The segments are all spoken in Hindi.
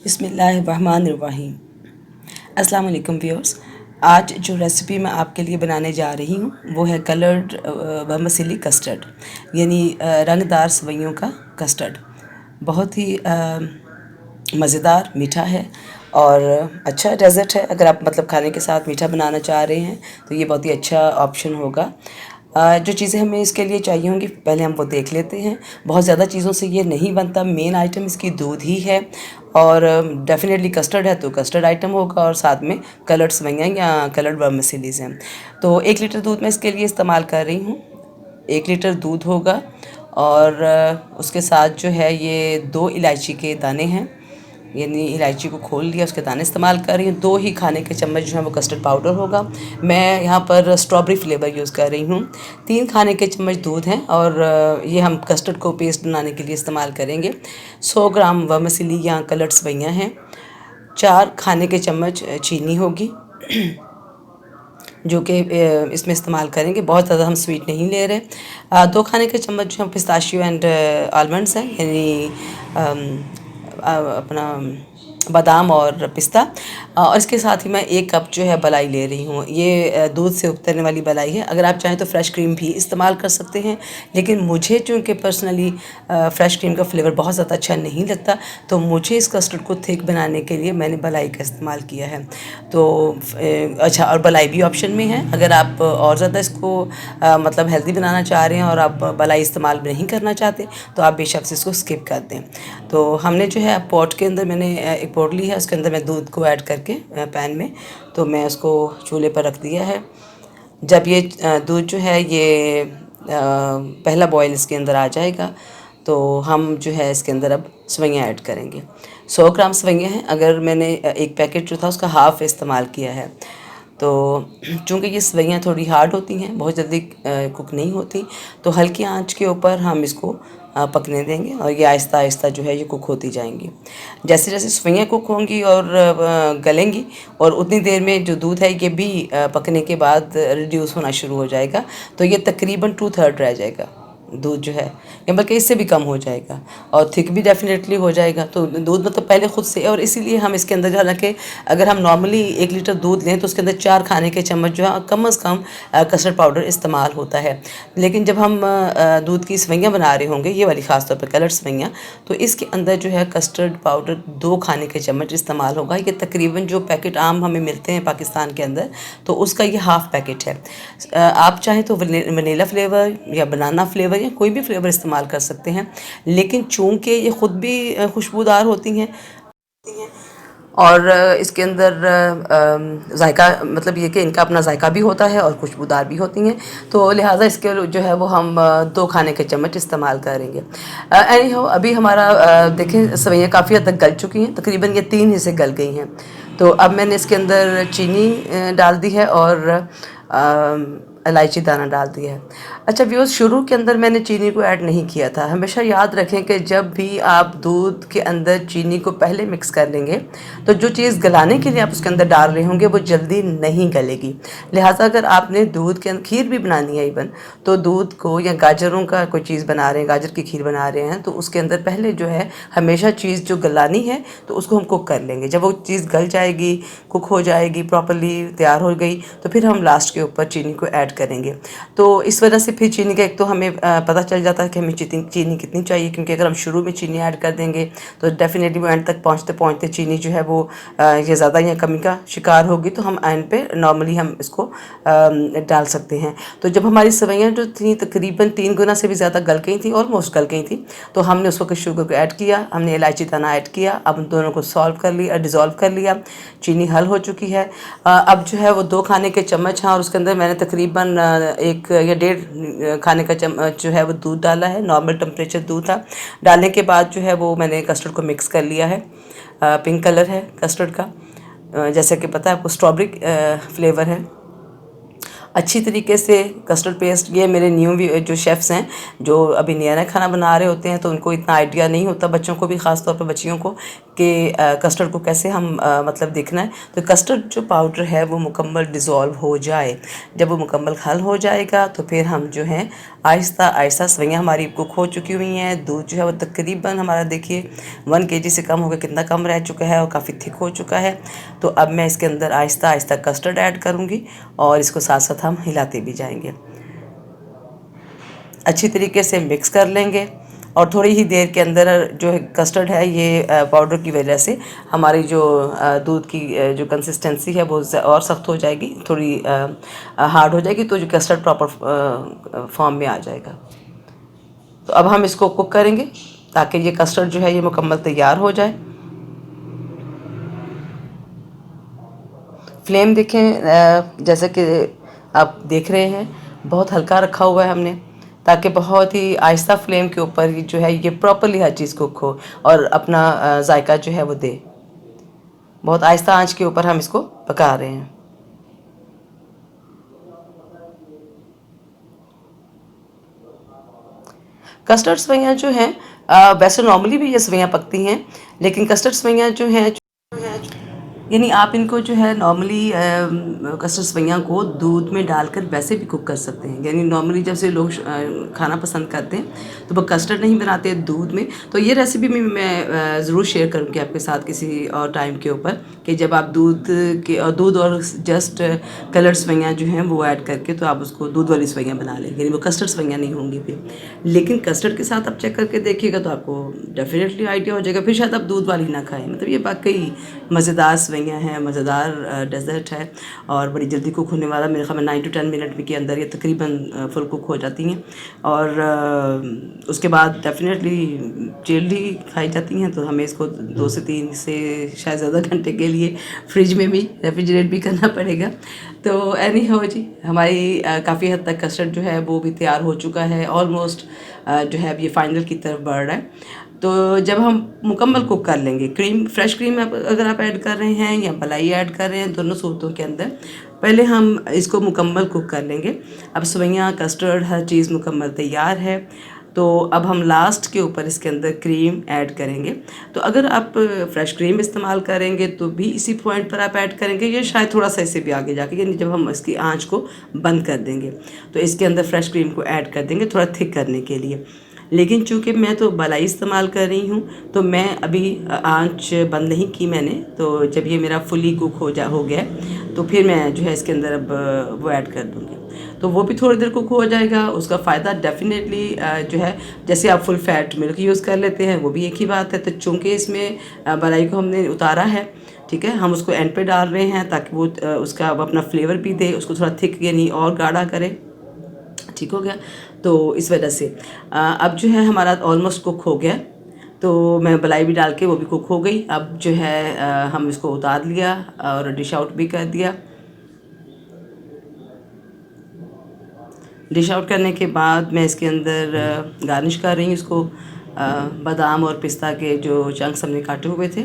बिस्मिल्लाहिर्रहमानिर्रहीम। अस्सलाम वालेकुम व्यूअर्स। आज जो रेसिपी मैं आपके लिए बनाने जा रही हूँ वो है कलर्ड वर्मिसेली कस्टर्ड, यानी रंगदार सेवइयों का कस्टर्ड। बहुत ही मज़ेदार मीठा है और अच्छा डेज़र्ट है। अगर आप मतलब खाने के साथ मीठा बनाना चाह रहे हैं तो ये बहुत ही अच्छा ऑप्शन होगा। जो चीज़ें हमें इसके लिए चाहिए होंगी पहले हम वो देख लेते हैं। बहुत ज़्यादा चीज़ों से ये नहीं बनता। मेन आइटम इसकी दूध ही है और डेफिनेटली कस्टर्ड है तो कस्टर्ड आइटम होगा और साथ में कलर्ड सेवइयाँ या कलर्ड वर्मिसेलीज़ हैं। तो 1 लीटर दूध मैं इसके लिए इस्तेमाल कर रही हूँ। 1 लीटर दूध होगा और उसके साथ जो है ये 2 इलायची के दाने हैं, यानी इलायची को खोल लिया, उसके दाने इस्तेमाल कर रही हूँ। 2 ही खाने के चम्मच जो है वो कस्टर्ड पाउडर होगा। मैं यहाँ पर स्ट्रॉबेरी फ्लेवर यूज़ कर रही हूँ। 3 खाने के चम्मच दूध हैं और ये हम कस्टर्ड को पेस्ट बनाने के लिए इस्तेमाल करेंगे। 100 ग्राम वर्मिसेली या कलर्ड सेवइयाँ हैं। 4 खाने के चम्मच चीनी होगी जो कि इसमें इस्तेमाल करेंगे। बहुत ज़्यादा हम स्वीट नहीं ले रहे। 2 खाने के चम्मच जो हम पिस्ताशियो एंड आलमंड्स हैं, यानी अपना बादाम और पिस्ता। और इसके साथ ही मैं 1 कप जो है मलाई ले रही हूँ। ये दूध से उबतरने वाली मलाई है। अगर आप चाहें तो फ्रेश क्रीम भी इस्तेमाल कर सकते हैं, लेकिन मुझे चूँकि पर्सनली फ्रेश क्रीम का फ्लेवर बहुत ज़्यादा अच्छा नहीं लगता, तो मुझे इस कस्टर्ड को थिक बनाने के लिए मैंने मलाई का इस्तेमाल किया है। तो अच्छा, और मलाई भी ऑप्शन में है। अगर आप और ज़्यादा इसको मतलब हेल्दी बनाना चाह रहे हैं और आप मलाई इस्तेमाल नहीं करना चाहते तो आप बेशक से इसको स्किप कर दें। तो हमने जो है पॉट के अंदर मैंने एक पॉट ली है, उसके अंदर मैं दूध को ऐड करके पैन में, तो मैं उसको चूल्हे पर रख दिया है। जब ये दूध जो है ये पहला बॉयल इसके अंदर आ जाएगा तो हम जो है इसके अंदर अब सेवइयाँ ऐड करेंगे। 100 ग्राम सेवइयाँ हैं। अगर मैंने एक पैकेट जो था उसका हाफ़ इस्तेमाल किया है। तो चूँकि ये सेवइयाँ थोड़ी हार्ड होती हैं, बहुत जल्दी कुक नहीं होती, तो हल्की आंच के ऊपर हम इसको पकने देंगे और ये आहिस्ता आहिस्ता जो है ये कुक होती जाएंगी। जैसे जैसे सेवइयाँ कुक होंगी और गलेंगी और उतनी देर में जो दूध है ये भी पकने के बाद रिड्यूस होना शुरू हो जाएगा। तो ये तकरीबन 2/3 रह जाएगा दूध जो है, या बल्कि इससे भी कम हो जाएगा और थिक भी डेफिनेटली हो जाएगा। तो दूध मतलब पहले खुद से, और इसीलिए हम इसके अंदर, हालांकि अगर हम नॉर्मली 1 लीटर दूध लें तो उसके अंदर 4 खाने के चम्मच जो है कम अज़ कम कस्टर्ड पाउडर इस्तेमाल होता है। लेकिन जब हम दूध की सेवइयाँ बना रहे होंगे, ये वाली ख़ास तौर पर कलर्ड सेवइयाँ, तो इसके अंदर जो है कस्टर्ड पाउडर 2 खाने के चम्मच इस्तेमाल होगा। ये तकरीबन जो पैकेट आम हमें मिलते हैं पाकिस्तान के अंदर, तो उसका ये हाफ़ पैकेट है। आप चाहें तो वनीला फ्लेवर या बनाना फ्लेवर या कोई भी फ्लेवर इस्तेमाल कर सकते हैं, लेकिन चूँकि ये ख़ुद भी खुशबूदार होती हैं और इसके अंदर जायका, मतलब ये कि इनका अपना जायका भी होता है और खुशबूदार भी होती हैं, तो लिहाजा इसके जो है वो हम 2 खाने के चम्मच इस्तेमाल करेंगे। एनी हो, अभी हमारा देखें सेवइयाँ काफ़ी हद तक गल चुकी हैं, तकरीबन ये 3 हिस्से गल गई हैं। तो अब मैंने इसके अंदर चीनी डाल दी है और इलायची दाना डाल दिया है। अच्छा व्यूअर्स, शुरू के अंदर मैंने चीनी को ऐड नहीं किया था। हमेशा याद रखें कि जब भी आप दूध के अंदर चीनी को पहले मिक्स कर लेंगे तो जो चीज़ गलाने के लिए आप उसके अंदर डाल रहे होंगे वो जल्दी नहीं गलेगी। लिहाजा अगर आपने दूध के अंदर खीर भी बनानी है इवन, तो दूध को या गाजरों का कोई चीज़ बना रहे हैं, गाजर की खीर बना रहे हैं, तो उसके अंदर पहले जो है हमेशा चीज़ जो गलानी है तो उसको हम कुक कर लेंगे। जब वो चीज़ गल जाएगी, कुक हो जाएगी, प्रॉपर्ली तैयार हो गई, तो फिर हम लास्ट के ऊपर चीनी को ऐड करेंगे। तो इस वजह से फिर चीनी का एक तो हमें पता चल जाता है कि हमें चीनी कितनी चाहिए, क्योंकि अगर हम शुरू में चीनी ऐड कर देंगे तो डेफिनेटली वो एंड तक पहुँचते पहुँचते चीनी जो है वो ये ज़्यादा या कमी का शिकार होगी, तो हम एंड पे नॉर्मली हम इसको डाल सकते हैं। तो जब हमारी सेवइयाँ जो थी तकरीबन 3 गुना से भी ज़्यादा गल गई थी, ऑलमोस्ट गल गई थी, तो हमने उस वक्त शुगर को ऐड किया, हमने इलायची दाना ऐड किया। अब उन दोनों को डिज़ोल्व कर लिया। चीनी हल हो चुकी है। अब जो है वो 2 खाने के चम्मच हैं और उसके अंदर मैंने तकरीबन 1 या 1.5 खाने का चम्मच जो है वो दूध डाला है। नॉर्मल टेम्परेचर दूध था। डालने के बाद जो है वो मैंने कस्टर्ड को मिक्स कर लिया है। पिंक कलर है कस्टर्ड का, जैसे कि पता है आपको स्ट्रॉबेरी फ्लेवर है। अच्छी तरीके से कस्टर्ड पेस्ट, ये मेरे न्यू जो शेफ़्स हैं जो अभी नया नया खाना बना रहे होते हैं तो उनको इतना आइडिया नहीं होता, बच्चों को भी ख़ास तौर पर बच्चियों को, कि कस्टर्ड को कैसे हम मतलब देखना है। तो कस्टर्ड जो पाउडर है वो मुकम्मल डिज़ोल्व हो जाए, जब वो मुकम्मल हल हो जाएगा तो फिर हम जो है आहिस्ता आहिस्ता, सवैयाँ हमारी कुक हो चुकी हुई हैं, दूध जो है वो तकरीबन हमारा देखिए 1 kg से कम हो गया, कितना कम रह चुका है और काफ़ी थिक हो चुका है। तो अब मैं इसके अंदर आहिस्ता आहिस्ता कस्टर्ड ऐड करूँगी और इसको साथ साथ हम हिलाते भी जाएंगे, अच्छी तरीके से मिक्स कर लेंगे। और थोड़ी ही देर के अंदर जो है कस्टर्ड है ये पाउडर की वजह से हमारी जो दूध की जो कंसिस्टेंसी है वो और सख्त हो जाएगी, थोड़ी हार्ड हो जाएगी, तो जो कस्टर्ड प्रॉपर फॉर्म में आ जाएगा। तो अब हम इसको कुक करेंगे ताकि ये कस्टर्ड जो है ये मुकम्मल तैयार हो जाए। फ्लेम देखें, जैसे कि आप देख रहे हैं बहुत हल्का रखा हुआ है हमने, ताकि बहुत ही आहिस्ता फ्लेम के ऊपर जो है ये प्रॉपरली हर चीज़ कुक हो और अपना जायका जो है वो दे। बहुत आहिस्ता आंच के ऊपर हम इसको पका रहे हैं। कस्टर्ड सवैयाँ जो हैं वैसे नॉर्मली भी ये सवैयाँ पकती हैं, लेकिन कस्टर्ड सवैयाँ जो हैं, यानी आप इनको जो है नॉर्मली कस्टर्ड सवैयाँ को दूध में डालकर वैसे भी कुक कर सकते हैं। यानी नॉर्मली जब से लोग खाना पसंद करते हैं तो वो कस्टर्ड नहीं बनाते दूध में। तो ये रेसिपी भी मैं ज़रूर शेयर करूँगी आपके साथ किसी और टाइम के ऊपर, कि जब आप दूध और जस्ट कलर सवैयाँ जो हैं वो ऐड करके तो आप उसको दूध वाली सवैयाँ बना लेंगे, यानी वो कस्टर्ड सवैयाँ नहीं होंगी फिर। लेकिन कस्टर्ड के साथ आप चेक करके देखिएगा तो आपको डेफिनेटली आइडिया हो जाएगा, फिर शायद आप दूध वाली ना खाएं। मतलब ये वाकई मज़ेदार सवैयाँ हैं, मज़ेदार डेज़र्ट है और बड़ी जल्दी कुक होने वाला। मेरे ख्याल में 9 to 10 मिनट के अंदर ये तकरीबन फुल कुक हो जाती हैं और उसके बाद डेफिनेटली जल्दी खाई जाती हैं। तो हमें इसको 2 से 3 से शायद ज़्यादा घंटे के लिए फ्रिज में भी रेफ्रिजरेट भी करना पड़ेगा। तो एनी हो जी, हमारी काफ़ी हद तक कस्टर्ड जो है वो भी तैयार हो चुका है, ऑलमोस्ट जो है अब ये फाइनल की तरफ बढ़ रहा है। तो जब हम मुकम्मल कुक कर लेंगे, क्रीम, फ्रेश क्रीम अगर आप ऐड कर रहे हैं या मलाई ऐड कर रहे हैं, दोनों सूरतों के अंदर पहले हम इसको मुकम्मल कुक कर लेंगे। अब सवैयाँ, कस्टर्ड, हर चीज़ मुकम्मल तैयार है। तो अब हम लास्ट के ऊपर इसके अंदर क्रीम ऐड करेंगे। तो अगर आप फ्रेश क्रीम इस्तेमाल करेंगे तो भी इसी पॉइंट पर आप ऐड करेंगे, या शायद थोड़ा सा इससे भी आगे जाके, यानी जब हम इसकी आंच को बंद कर देंगे तो इसके अंदर फ्रेश क्रीम को ऐड कर देंगे थोड़ा थिक करने के लिए। लेकिन चूँकि मैं तो मलाई इस्तेमाल कर रही हूँ तो मैं अभी आंच बंद नहीं की मैंने। तो जब ये मेरा फुली कुक हो गया तो फिर मैं जो है इसके अंदर अब वो ऐड कर दूँगी, तो वो भी थोड़ी देर कुक हो जाएगा। उसका फ़ायदा डेफिनेटली जो है, जैसे आप फुल फैट मिल्क यूज़ कर लेते हैं वो भी एक ही बात है। तो चूँकि इसमें मलाई को हमने उतारा है, ठीक है, हम उसको एंड पे डाल रहे हैं ताकि वो उसका अपना फ्लेवर भी दे, उसको थोड़ा थिक यानी और गाढ़ा करे। ठीक हो गया। तो इस वजह से अब जो है हमारा ऑलमोस्ट कुक हो गया। तो मैं मलाई भी डाल के वो भी कुक हो गई। अब जो है हम इसको उतार लिया और डिश आउट भी कर दिया। डिश आउट करने के बाद मैं इसके अंदर गार्निश कर रही हूँ इसको बादाम और पिस्ता के जो चंक्स हमने काटे हुए थे।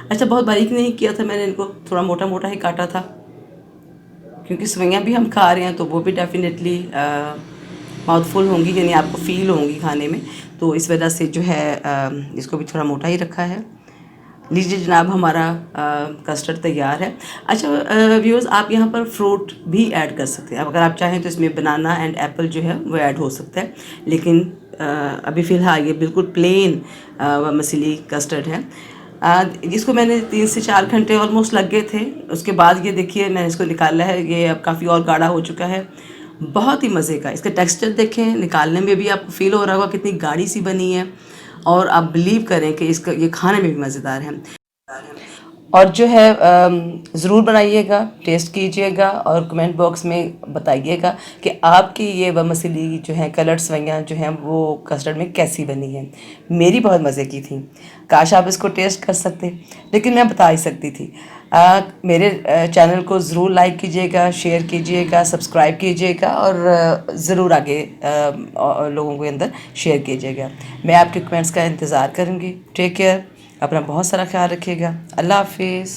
अच्छा, बहुत बारीक नहीं किया था मैंने इनको, थोड़ा मोटा मोटा ही काटा था, क्योंकि सवैयाँ भी हम खा रहे हैं तो वो भी डेफिनेटली माउथफुल होंगी, यानी आपको फ़ील होंगी खाने में। तो इस वजह से जो है इसको भी थोड़ा मोटा ही रखा है। लीजिए जनाब, हमारा कस्टर्ड तैयार है। अच्छा व्यूअर्स, आप यहाँ पर फ्रूट भी ऐड कर सकते हैं। अब अगर आप चाहें तो इसमें बनाना एंड एप्पल जो है वो ऐड हो सकता है, लेकिन अभी फ़िलहाल ये बिल्कुल प्लेन मसीली कस्टर्ड है। इसको मैंने 3 से 4 घंटे ऑलमोस्ट लग गए थे। उसके बाद ये देखिए मैंने इसको निकाला है, ये अब काफ़ी और गाढ़ा हो चुका है। बहुत ही मज़े का इसका टेक्सचर देखें, निकालने में भी आपको फ़ील हो रहा होगा कितनी गाढ़ी सी बनी है, और आप बिलीव करें कि इसका ये खाने में भी मज़ेदार है। और जो है ज़रूर बनाइएगा, टेस्ट कीजिएगा और कमेंट बॉक्स में बताइएगा कि आपकी ये वमसली जो है कलर्ड सवैयाँ जो हैं वो कस्टर्ड में कैसी बनी है। मेरी बहुत मज़े की थी, काश आप इसको टेस्ट कर सकते, लेकिन मैं बता ही सकती थी। मेरे चैनल को ज़रूर लाइक कीजिएगा, शेयर कीजिएगा, सब्सक्राइब कीजिएगा और ज़रूर आगे लोगों के अंदर शेयर कीजिएगा। मैं आपके कमेंट्स का इंतज़ार करूँगी। टेक केयर, अपना बहुत सारा ख्याल रखिएगा। अल्लाह हाफिज़।